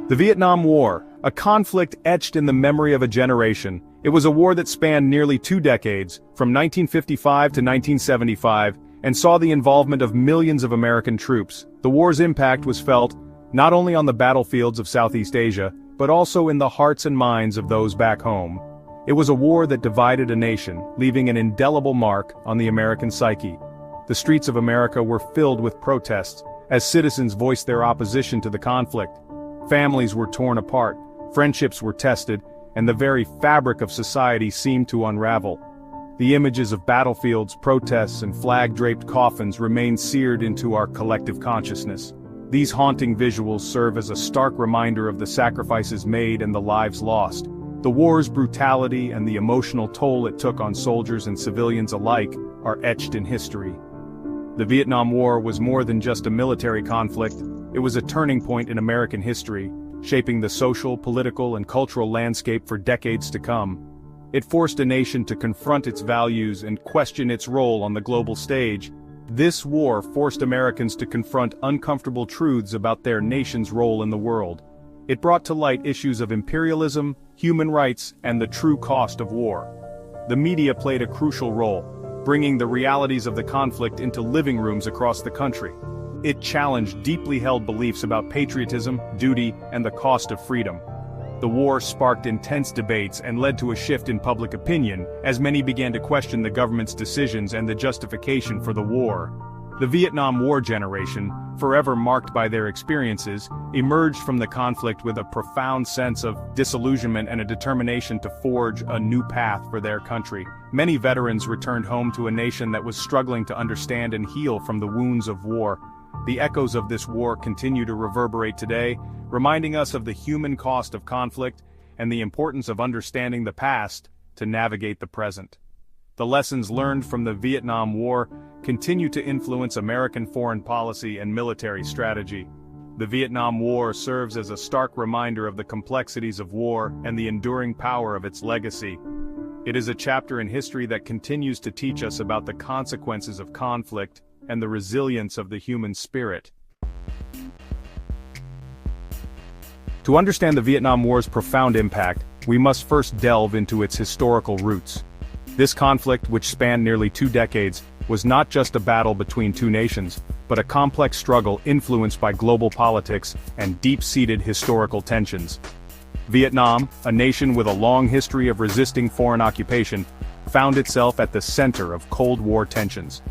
The Vietnam War, a conflict etched in the memory of a generation. It was a war that spanned nearly 2 decades, from 1955 to 1975, and saw the involvement of millions of American troops. The war's impact was felt, not only on the battlefields of Southeast Asia, but also in the hearts and minds of those back home. It was a war that divided a nation, leaving an indelible mark on the American psyche. The streets of America were filled with protests, as citizens voiced their opposition to the conflict. Families were torn apart, friendships were tested, and the very fabric of society seemed to unravel. The images of battlefields, protests, and flag-draped coffins remain seared into our collective consciousness. These haunting visuals serve as a stark reminder of the sacrifices made and the lives lost. The war's brutality and the emotional toll it took on soldiers and civilians alike are etched in history. The Vietnam War was more than just a military conflict. It was a turning point in American history, shaping the social, political, and cultural landscape for decades to come. It forced a nation to confront its values and question its role on the global stage. This war forced Americans to confront uncomfortable truths about their nation's role in the world. It brought to light issues of imperialism, human rights, and the true cost of war. The media played a crucial role, bringing the realities of the conflict into living rooms across the country. It challenged deeply held beliefs about patriotism, duty, and the cost of freedom. The war sparked intense debates and led to a shift in public opinion, as many began to question the government's decisions and the justification for the war. The Vietnam War generation, forever marked by their experiences, emerged from the conflict with a profound sense of disillusionment and a determination to forge a new path for their country. Many veterans returned home to a nation that was struggling to understand and heal from the wounds of war. The echoes of this war continue to reverberate today, reminding us of the human cost of conflict and the importance of understanding the past to navigate the present. The lessons learned from the Vietnam War continue to influence American foreign policy and military strategy. The Vietnam War serves as a stark reminder of the complexities of war and the enduring power of its legacy. It is a chapter in history that continues to teach us about the consequences of conflict and the resilience of the human spirit. To understand the Vietnam War's profound impact, we must first delve into its historical roots. This conflict, which spanned nearly 2 decades, was not just a battle between two nations, but a complex struggle influenced by global politics and deep-seated historical tensions. Vietnam, a nation with a long history of resisting foreign occupation, found itself at the center of Cold War tensions.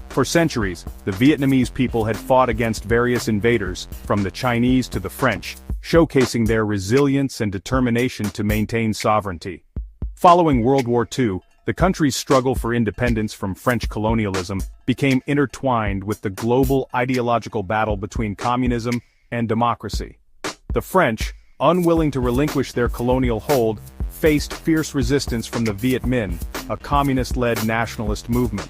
For centuries, the Vietnamese people had fought against various invaders, from the Chinese to the French, showcasing their resilience and determination to maintain sovereignty. Following World War II, the country's struggle for independence from French colonialism became intertwined with the global ideological battle between communism and democracy. The French, unwilling to relinquish their colonial hold, faced fierce resistance from the Viet Minh, a communist-led nationalist movement.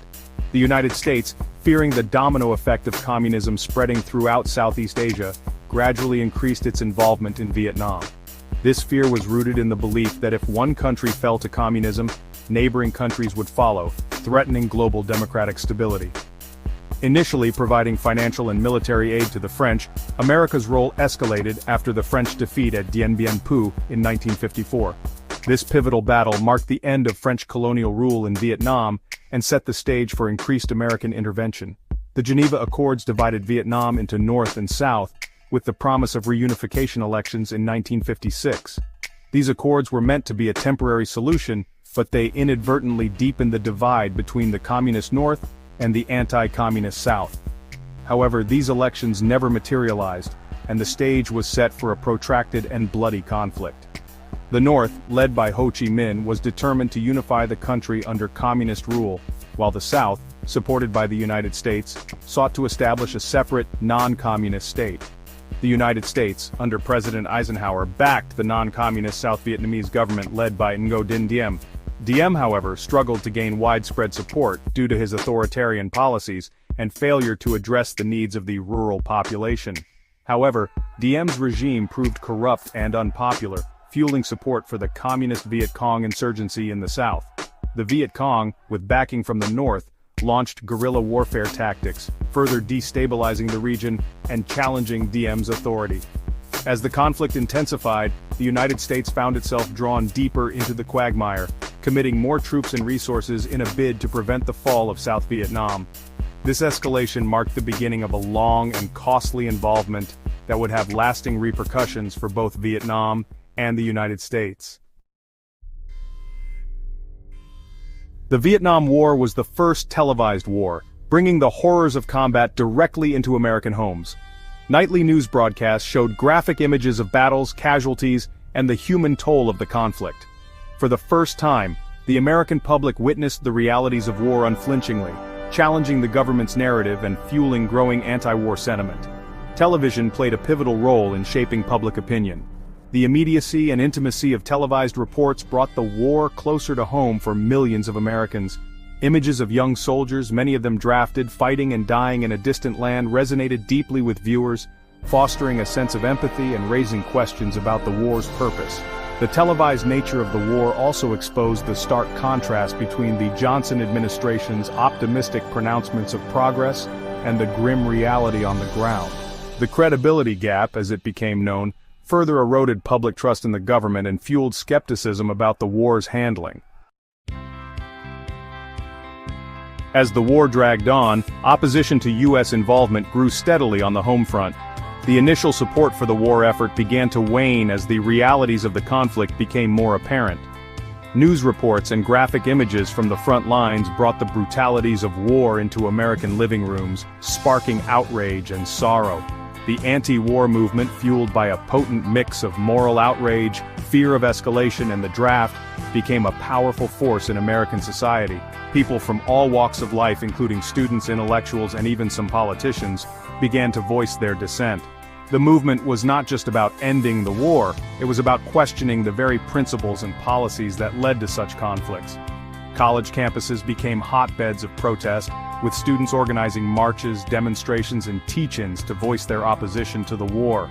The United States, fearing the domino effect of communism spreading throughout Southeast Asia, gradually increased its involvement in Vietnam. This fear was rooted in the belief that if one country fell to communism, neighboring countries would follow, threatening global democratic stability. Initially providing financial and military aid to the French, America's role escalated after the French defeat at Dien Bien Phu in 1954. This pivotal battle marked the end of French colonial rule in Vietnam and set the stage for increased American intervention. The Geneva Accords divided Vietnam into North and South, with the promise of reunification elections in 1956. These accords were meant to be a temporary solution, but they inadvertently deepened the divide between the communist North and the anti-communist South. However, these elections never materialized, and the stage was set for a protracted and bloody conflict. The North, led by Ho Chi Minh, was determined to unify the country under communist rule, while the South, supported by the United States, sought to establish a separate, non-communist state. The United States, under President Eisenhower, backed the non-communist South Vietnamese government led by Ngo Dinh Diem. Diem, however, struggled to gain widespread support due to his authoritarian policies and failure to address the needs of the rural population. However, Diem's regime proved corrupt and unpopular, fueling support for the communist Viet Cong insurgency in the South. The Viet Cong, with backing from the North, launched guerrilla warfare tactics, further destabilizing the region and challenging Diem's authority. As the conflict intensified, the United States found itself drawn deeper into the quagmire, committing more troops and resources in a bid to prevent the fall of South Vietnam. This escalation marked the beginning of a long and costly involvement that would have lasting repercussions for both Vietnam and the United States. The Vietnam War was the first televised war, bringing the horrors of combat directly into American homes. Nightly news broadcasts showed graphic images of battles, casualties, and the human toll of the conflict. For the first time, the American public witnessed the realities of war unflinchingly, challenging the government's narrative and fueling growing anti-war sentiment. Television played a pivotal role in shaping public opinion. The immediacy and intimacy of televised reports brought the war closer to home for millions of Americans. Images of young soldiers, many of them drafted, fighting and dying in a distant land, resonated deeply with viewers, fostering a sense of empathy and raising questions about the war's purpose. The televised nature of the war also exposed the stark contrast between the Johnson administration's optimistic pronouncements of progress and the grim reality on the ground. The credibility gap, as it became known, further eroded public trust in the government and fueled skepticism about the war's handling. As the war dragged on, opposition to U.S. involvement grew steadily on the home front. The initial support for the war effort began to wane as the realities of the conflict became more apparent. News reports and graphic images from the front lines brought the brutalities of war into American living rooms, sparking outrage and sorrow. The anti-war movement, fueled by a potent mix of moral outrage, fear of escalation, and the draft, became a powerful force in American society. People from all walks of life, including students, intellectuals, and even some politicians, began to voice their dissent. The movement was not just about ending the war, it was about questioning the very principles and policies that led to such conflicts. College campuses became hotbeds of protest, with students organizing marches, demonstrations, and teach-ins to voice their opposition to the war.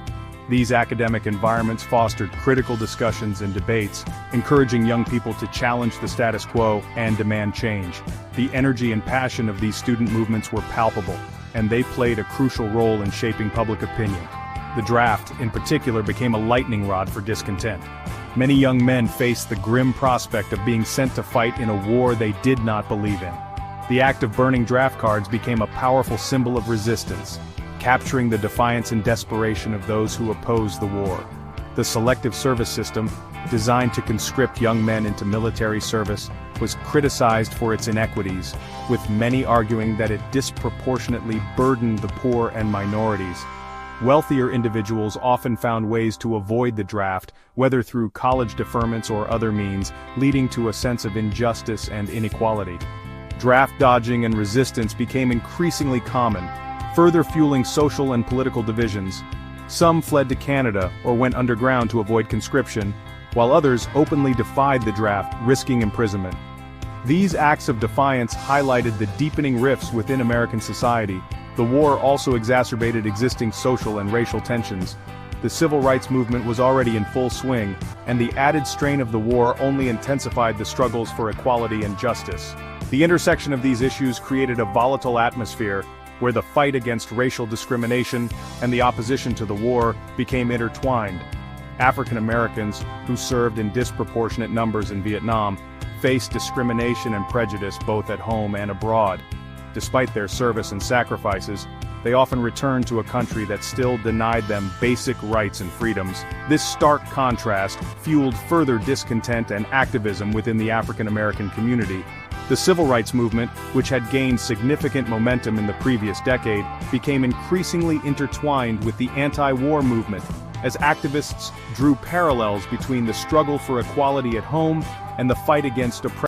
These academic environments fostered critical discussions and debates, encouraging young people to challenge the status quo and demand change. The energy and passion of these student movements were palpable, and they played a crucial role in shaping public opinion. The draft, in particular, became a lightning rod for discontent. Many young men faced the grim prospect of being sent to fight in a war they did not believe in. The act of burning draft cards became a powerful symbol of resistance, capturing the defiance and desperation of those who opposed the war. The selective service system, designed to conscript young men into military service, was criticized for its inequities, with many arguing that it disproportionately burdened the poor and minorities. Wealthier individuals often found ways to avoid the draft, whether through college deferments or other means, leading to a sense of injustice and inequality. Draft dodging and resistance became increasingly common, further fueling social and political divisions. Some fled to Canada or went underground to avoid conscription, while others openly defied the draft, risking imprisonment. These acts of defiance highlighted the deepening rifts within American society. The war also exacerbated existing social and racial tensions. The civil rights movement was already in full swing, and the added strain of the war only intensified the struggles for equality and justice. The intersection of these issues created a volatile atmosphere, where the fight against racial discrimination and the opposition to the war became intertwined. African Americans, who served in disproportionate numbers in Vietnam, faced discrimination and prejudice both at home and abroad. Despite their service and sacrifices, they often returned to a country that still denied them basic rights and freedoms. This stark contrast fueled further discontent and activism within the African American community. The civil rights movement, which had gained significant momentum in the previous decade, became increasingly intertwined with the anti-war movement, as activists drew parallels between the struggle for equality at home and the fight against oppression.